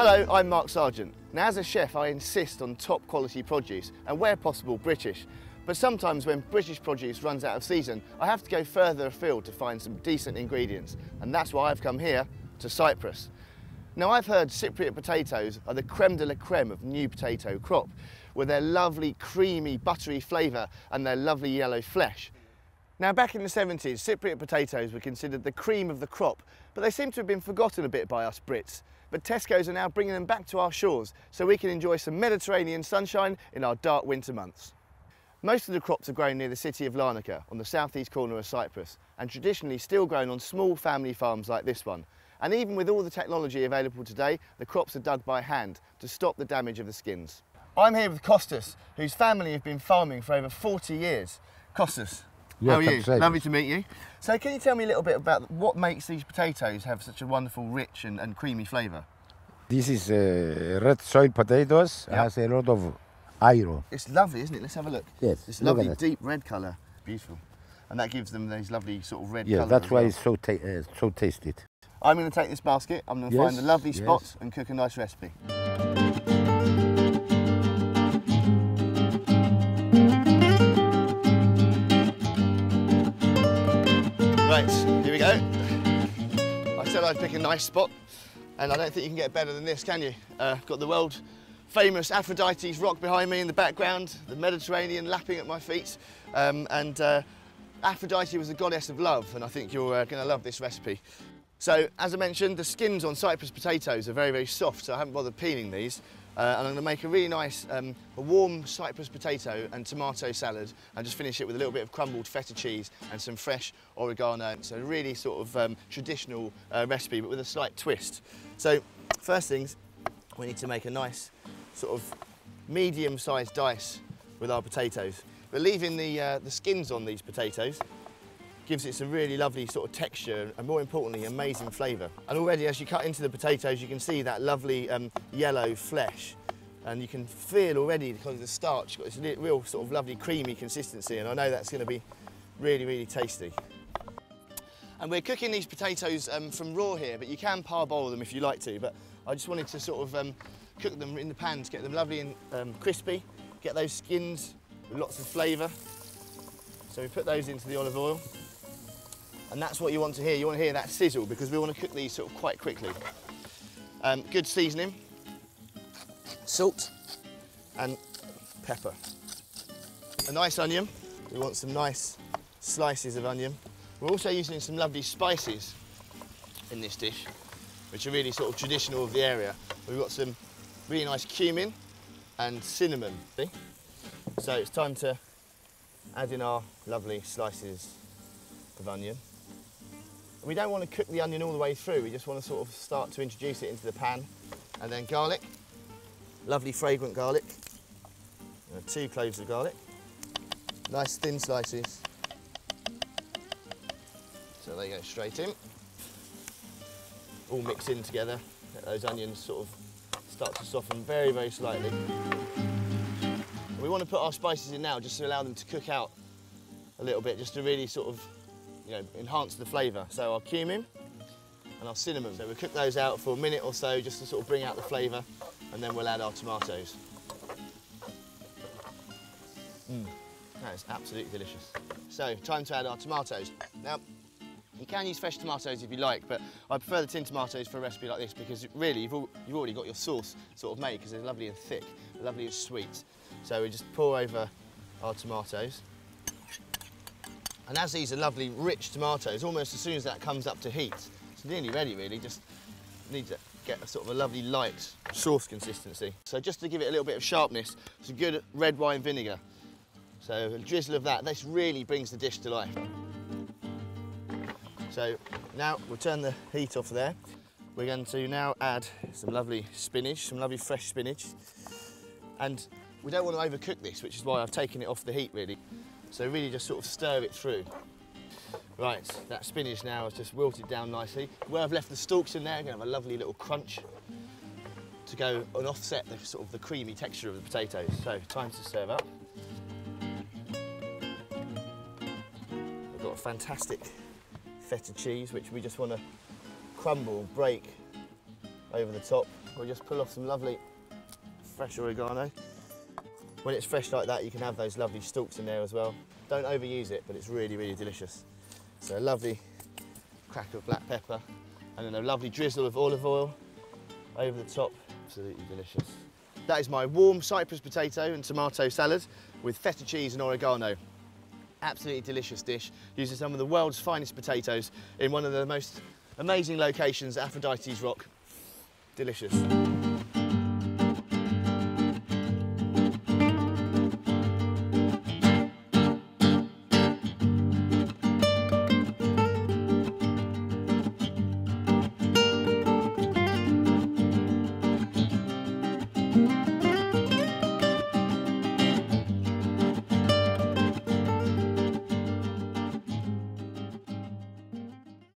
Hello, I'm Mark Sargeant. Now as a chef I insist on top quality produce and where possible British. But sometimes when British produce runs out of season, I have to go further afield to find some decent ingredients. And that's why I've come here to Cyprus. Now I've heard Cypriot potatoes are the creme de la creme of new potato crop, with their lovely creamy buttery flavour and their lovely yellow flesh. Now back in the 70s, Cypriot potatoes were considered the cream of the crop, but they seem to have been forgotten a bit by us Brits. But Tesco's are now bringing them back to our shores so we can enjoy some Mediterranean sunshine in our dark winter months. Most of the crops are grown near the city of Larnaca on the southeast corner of Cyprus, and traditionally still grown on small family farms like this one. And even with all the technology available today, the crops are dug by hand to stop the damage of the skins. I'm here with Kostas, whose family have been farming for over 40 years. Kostas, how are you? Lovely to meet you. So can you tell me a little bit about what makes these potatoes have such a wonderful, rich and creamy flavour? This is red soil potatoes. It has a lot of iron. It's lovely, isn't it? Let's have a look. Yes. This lovely deep red colour. Beautiful. And that gives them these lovely sort of red colour. Yeah, that's why it's so tasty. I'm going to take this basket, I'm going to find the lovely spots and cook a nice recipe. Right, here we go. I said I'd pick a nice spot, and I don't think you can get better than this, can you? Got the world famous Aphrodite's rock behind me in the background, the Mediterranean lapping at my feet, Aphrodite was the goddess of love, and I think you're going to love this recipe. So, as I mentioned, the skins on Cyprus potatoes are very, very soft, so I haven't bothered peeling these. And I'm going to make a really nice, a warm Cyprus potato and tomato salad, and just finish it with a little bit of crumbled feta cheese and some fresh oregano. So, a really sort of traditional recipe, but with a slight twist. So, first things, we need to make a nice sort of medium-sized dice with our potatoes. But leaving the skins on these potatoes gives it some really lovely sort of texture and, more importantly, amazing flavour. And already as you cut into the potatoes you can see that lovely yellow flesh, and you can feel already, because of the starch, got this real sort of lovely creamy consistency, and I know that's going to be really, really tasty. And we're cooking these potatoes from raw here, but you can parboil them if you like to, but I just wanted to sort of cook them in the pan to get them lovely and crispy, get those skins with lots of flavour. So we put those into the olive oil. And that's what you want to hear. You want to hear that sizzle, because we want to cook these sort of quite quickly. Good seasoning, salt and pepper. A nice onion. We want some nice slices of onion. We're also using some lovely spices in this dish, which are really sort of traditional of the area. We've got some really nice cumin and cinnamon. So it's time to add in our lovely slices of onion. We don't want to cook the onion all the way through, we just want to sort of start to introduce it into the pan. And then garlic, lovely fragrant garlic, 2 cloves of garlic, nice thin slices. So they go straight in, all mixed in together, let those onions sort of start to soften very, very slightly. We want to put our spices in now just to allow them to cook out a little bit, just to really sort of enhance the flavour. So our cumin and our cinnamon. So we'll cook those out for a minute or so just to sort of bring out the flavour, and then we'll add our tomatoes. That is absolutely delicious. So time to add our tomatoes. Now, you can use fresh tomatoes if you like, but I prefer the tin tomatoes for a recipe like this, because really you've already got your sauce sort of made, because they're lovely and thick, lovely and sweet. So we just pour over our tomatoes. And as these are lovely, rich tomatoes, almost as soon as that comes up to heat, it's nearly ready really, just need to get a sort of a lovely light sauce consistency. So just to give it a little bit of sharpness, some good red wine vinegar. So a drizzle of that, this really brings the dish to life. So now we'll turn the heat off there. We're going to now add some lovely spinach, some lovely fresh spinach. And we don't want to overcook this, which is why I've taken it off the heat really. So really just sort of stir it through. Right, that spinach now has just wilted down nicely. Where I've left the stalks in there, I'm going to have a lovely little crunch to go and offset the sort of the creamy texture of the potatoes. So time to serve up. We've got a fantastic feta cheese, which we just want to crumble, break over the top. We'll just pull off some lovely fresh oregano. When it's fresh like that, you can have those lovely stalks in there as well. Don't overuse it, but it's really, really delicious. So a lovely crack of black pepper, and then a lovely drizzle of olive oil over the top. Absolutely delicious. That is my warm Cyprus potato and tomato salad with feta cheese and oregano. Absolutely delicious dish, using some of the world's finest potatoes in one of the most amazing locations, Aphrodite's Rock. Delicious.